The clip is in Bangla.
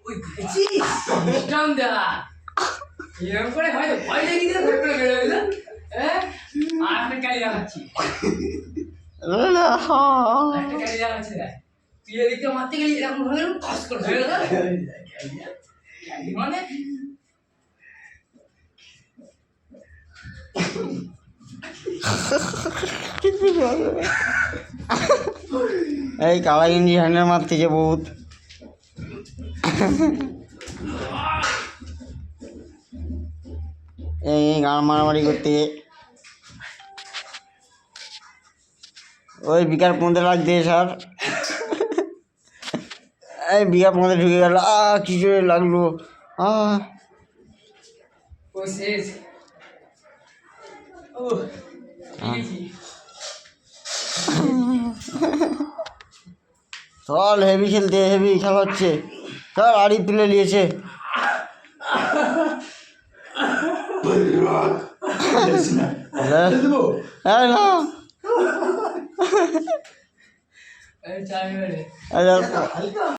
ওই দেখেছিস মিষ্টান দা এরকম করে হয়তো ভয় লেগে গেলে ভয় করে বেরোবে না হ্যাঁ আর একটা ক্যারি লাগাচ্ছি একটা ক্যারি লাগাচ্ছি দেখ তুই এদিকে মারতে গেলি এরকম ভাবে পাস করে ধরে গেল ক্যারি মানে এই কালা গেঞ্জি হ্যান্ডেল মারতেছে বহুত। এই গান মারামারি করতে ওই বিকার পৌঁছে লাগছে স্যার। এই বিকার পৌঁছে ঢুকে গেল, কি জোরে লাগলো। ও শেষ ও চল হেভি খেলতে, হেভি খেলা হচ্ছে। স্যার আড়ি তুলে নিয়েছে। হ্যাঁ না